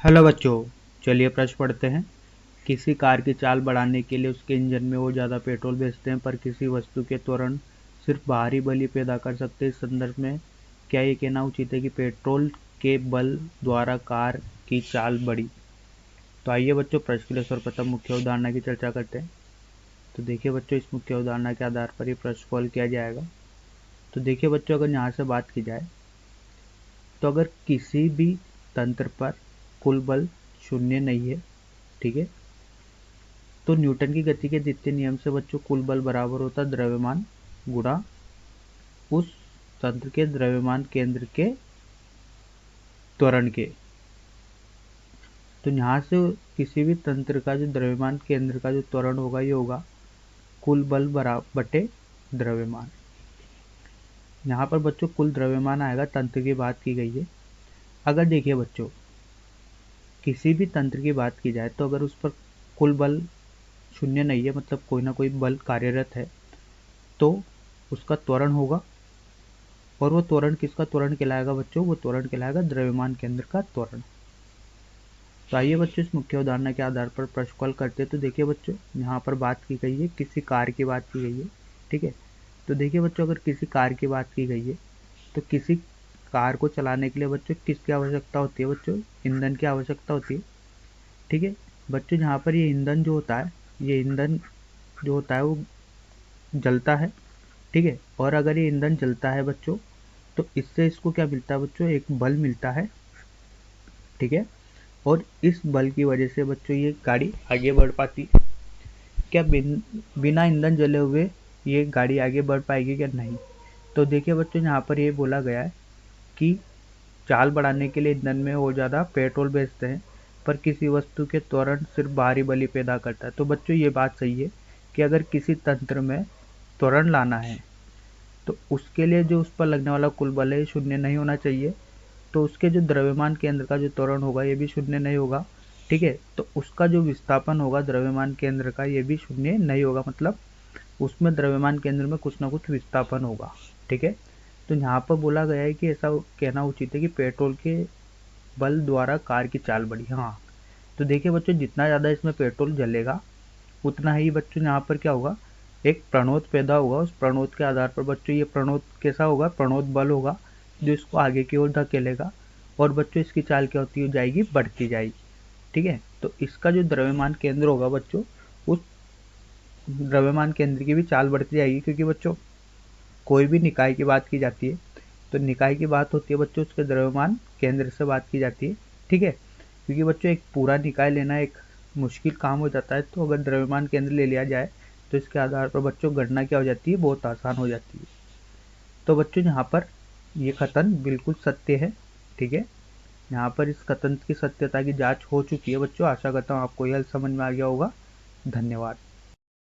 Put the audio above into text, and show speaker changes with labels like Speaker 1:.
Speaker 1: Hello बच्चों, चलिए प्रश्न पढ़ते हैं। किसी कार की चाल बढ़ाने के लिए उसके इंजन में वो ज़्यादा पेट्रोल भेजते हैं पर किसी वस्तु के त्वरण सिर्फ बाहरी बल ही पैदा कर सकते हैं। इस संदर्भ में क्या ये कहना उचित है कि पेट्रोल के बल द्वारा कार की चाल बढ़ी? तो आइए बच्चों प्रश्न के लिए सर्वप्रथम मुख्य अवधारणा की चर्चा करते हैं। तो देखिए बच्चों, इस मुख्य अवधारणा के आधार पर ये प्रश्न को हल किया जाएगा। तो देखिए बच्चों, अगर यहाँ से बात की जाए तो अगर किसी भी तंत्र पर कुल बल शून्य नहीं है, ठीक है, तो न्यूटन की गति के द्वितीय नियम से बच्चों कुल बल बराबर होता है द्रव्यमान गुणा उस तंत्र के द्रव्यमान केंद्र के त्वरण के। तो यहाँ से किसी भी तंत्र का जो द्रव्यमान केंद्र का जो त्वरण होगा ये होगा कुल बल बराबर बटे द्रव्यमान। यहाँ पर बच्चों कुल द्रव्यमान आएगा, तंत्र की बात की गई है। अगर देखिए बच्चों, किसी भी तंत्र की बात की जाए तो अगर उस पर कुल बल शून्य नहीं है, मतलब कोई ना कोई बल कार्यरत है, तो उसका त्वरण होगा। और वो त्वरण किसका त्वरण कहलाएगा बच्चों? वो त्वरण कहलाएगा द्रव्यमान केंद्र का त्वरण। तो आइए बच्चों, इस मुख्य उदाहरण के आधार पर प्रश्न को हल करते हैं। तो देखिए बच्चों, यहाँ पर बात की गई है, किसी कार की बात की गई है, ठीक है। तो देखिए बच्चों, अगर किसी कार की बात की गई है तो किसी कार को चलाने के लिए बच्चों किसकी आवश्यकता होती है? बच्चों ईंधन की आवश्यकता होती है, ठीक है। बच्चों यहाँ पर ये ईंधन जो होता है, ये ईंधन जो होता है वो जलता है, ठीक है। और अगर ये ईंधन जलता है बच्चों, तो इससे इसको क्या मिलता है बच्चों? एक बल मिलता है, ठीक है। और इस बल की वजह से बच्चों ये गाड़ी आगे बढ़ पाती है। क्या बिना ईंधन जले हुए ये गाड़ी आगे बढ़ पाएगी क्या? नहीं। तो देखिए बच्चों, यहाँ पर ये बोला गया है कि चाल बढ़ाने के लिए ईंधन में और ज़्यादा पेट्रोल बेचते हैं पर किसी वस्तु के त्वरण सिर्फ बाहरी बल ही पैदा करता है। तो बच्चों ये बात सही है कि अगर किसी तंत्र में त्वरण लाना है तो उसके लिए जो उस पर लगने वाला कुल बल है शून्य नहीं होना चाहिए। तो उसके जो द्रव्यमान केंद्र का जो त्वरण होगा ये भी शून्य नहीं होगा, ठीक है। तो उसका जो विस्थापन होगा द्रव्यमान केंद्र का ये भी शून्य नहीं होगा, मतलब उसमें द्रव्यमान केंद्र में कुछ ना कुछ विस्थापन होगा, ठीक है। तो यहाँ पर बोला गया है कि ऐसा कहना उचित है कि पेट्रोल के बल द्वारा कार की चाल बढ़ी। हाँ, तो देखिए बच्चों, जितना ज़्यादा इसमें पेट्रोल जलेगा उतना ही बच्चों यहाँ पर क्या होगा? एक प्रणोद पैदा होगा। उस प्रणोद के आधार पर बच्चों ये प्रणोद कैसा होगा? प्रणोद बल होगा जो इसको आगे की ओर धकेलेगा। और बच्चों इसकी चाल क्या होती जाएगी? बढ़ती जाएगी, ठीक है। तो इसका जो द्रव्यमान केंद्र होगा बच्चों, उस द्रव्यमान केंद्र की भी चाल बढ़ती जाएगी, क्योंकि बच्चों कोई भी निकाय की बात की जाती है तो निकाय की बात होती है बच्चों उसके द्रव्यमान केंद्र से बात की जाती है, ठीक है। क्योंकि बच्चों एक पूरा निकाय लेना एक मुश्किल काम हो जाता है, तो अगर द्रव्यमान केंद्र ले लिया जाए तो इसके आधार पर बच्चों गणना क्या हो जाती है? बहुत आसान हो जाती है। तो बच्चों यहाँ पर ये कथन बिल्कुल सत्य है, ठीक है। यहाँ पर इस कथन की सत्यता की जांच हो चुकी है बच्चों। आशा करता हूँ आपको यह समझ में आ गया होगा। धन्यवाद।